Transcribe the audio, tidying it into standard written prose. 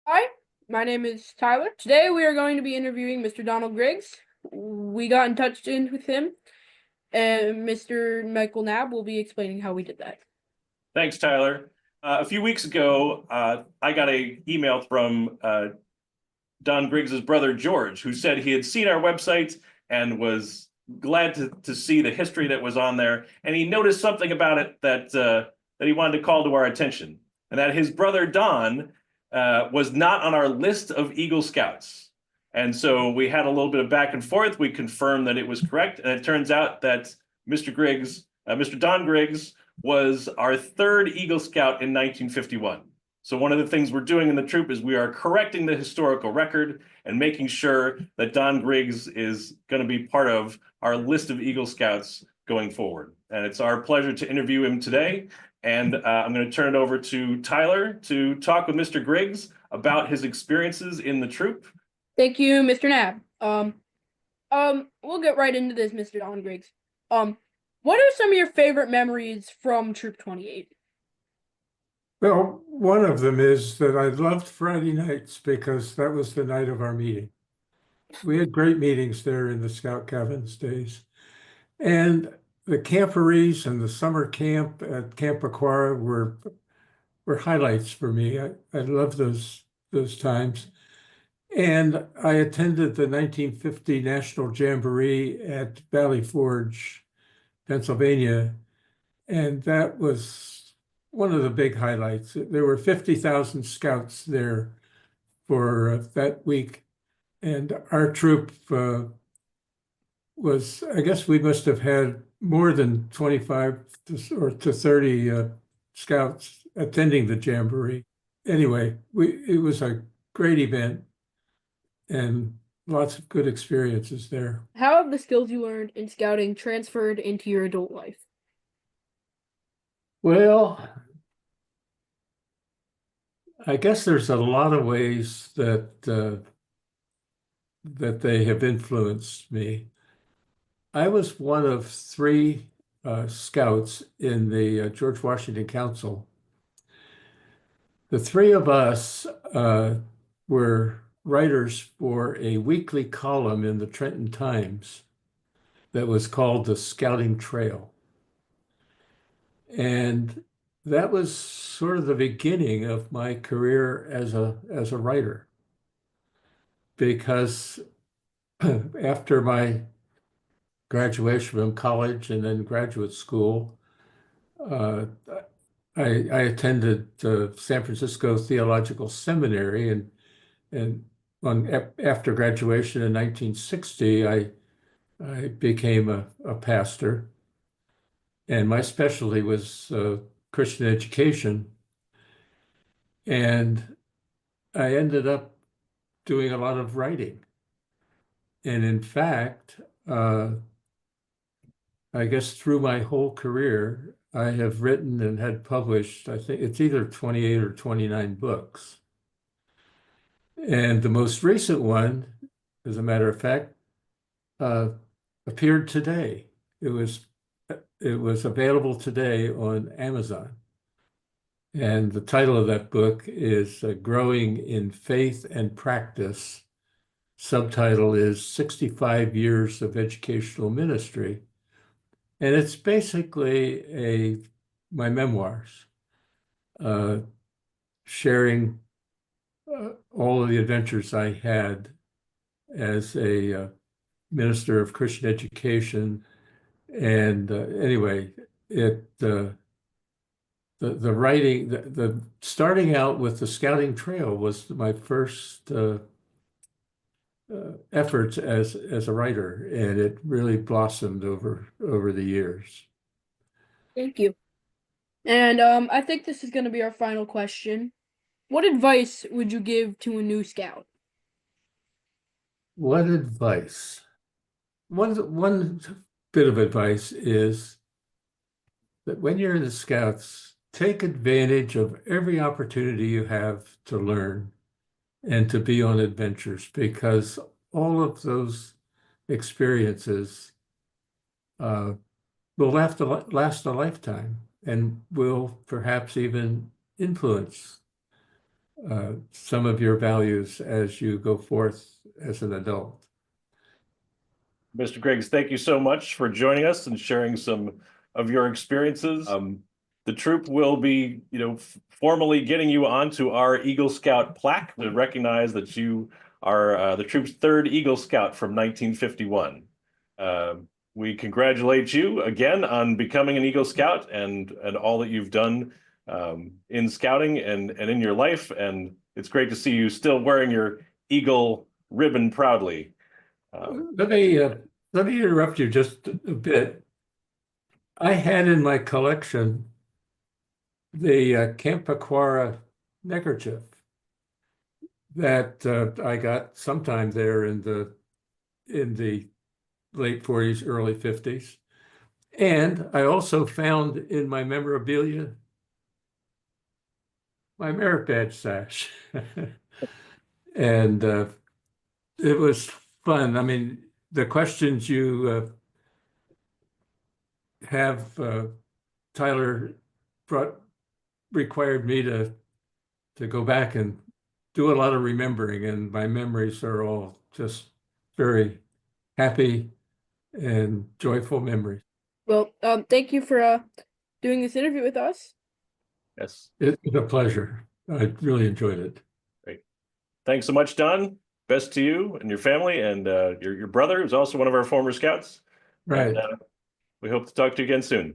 Hi, my name is Tyler. Today we are going to be interviewing Mr. Donald Griggs. We got in touch with him, and Mr. Michael Knabb will be explaining how we did that. Thanks, Tyler. A few weeks ago, I got an email from Don Griggs's brother George, who said he had seen our website and was glad to see the history that was on there, and he noticed something about it that he wanted to call to our attention, and that his brother Don was not on our list of Eagle Scouts. And so we had a little bit of back and forth. We confirmed that it was correct, and it turns out that Mr. Don Griggs, was our third Eagle Scout in 1951. So one of the things we're doing in the troop is we are correcting the historical record and making sure that Don Griggs is going to be part of our list of Eagle Scouts going forward. And it's our pleasure to interview him today. And I'm going to turn it over to Tyler to talk with Mr. Griggs about his experiences in the troop. Thank you, Mr. Knabb. We'll get right into this, Mr. Don Griggs. What are some of your favorite memories from Troop 28? Well, one of them is that I loved Friday nights because that was the night of our meeting. We had great meetings there in the Scout Cabins days. And the camporees and the summer camp at Camp Aquara were highlights for me. I love those times. And I attended the 1950 National Jamboree at Valley Forge, Pennsylvania, and that was one of the big highlights. There were 50,000 scouts there for that week, and our troop I guess we must have had more than 25 to 30 scouts attending the Jamboree. Anyway, it was a great event and lots of good experiences there. How have the skills you learned in scouting transferred into your adult life? Well, I guess there's a lot of ways that they have influenced me. I was one of three scouts in the George Washington Council. The three of us were writers for a weekly column in the Trenton Times that was called The Scouting Trail. And that was sort of the beginning of my career as a writer, because after my graduation from college and then graduate school, uh, I attended San Francisco Theological Seminary, and after graduation in 1960, I became a pastor, and my specialty was Christian education. And I ended up doing a lot of writing. And in fact, I guess through my whole career, I have written and had published, I think it's either 28 or 29 books. And the most recent one, as a matter of fact, appeared today. It was available today on Amazon. And the title of that book is Growing in Faith and Practice. Subtitle is 65 Years of Educational Ministry. And it's basically my memoirs, sharing all of the adventures I had as a minister of Christian education. And anyway, the writing, the starting out with the Scouting Trail was my first efforts as a writer, and it really blossomed over the years. Thank you. And I think this is going to be our final question. What advice would you give to a new scout? What advice? One bit of advice is that when you're in the Scouts, take advantage of every opportunity you have to learn and to be on adventures, because all of those experiences will last a lifetime and will perhaps even influence some of your values as you go forth as an adult. Mr. Griggs, thank you so much for joining us and sharing some of your experiences. The troop will be, formally getting you onto our Eagle Scout plaque to recognize that you are the troop's third Eagle Scout from 1951. We congratulate you again on becoming an Eagle Scout and all that you've done in scouting and in your life. And it's great to see you still wearing your Eagle ribbon proudly. Let me interrupt you just a bit. I had in my collection the Camp Pequara neckerchief that I got sometime there in the late 40s, early 50s. And I also found in my memorabilia my merit badge sash. And it was fun. I mean, the questions you have, Tyler, required me to go back and do a lot of remembering, and my memories are all just very happy and joyful memories. Well, thank you for doing this interview with us. Yes. It was a pleasure. I really enjoyed it. Great. Thanks so much, Don. Best to you and your family, and your brother, who's also one of our former scouts. Right. And, we hope to talk to you again soon.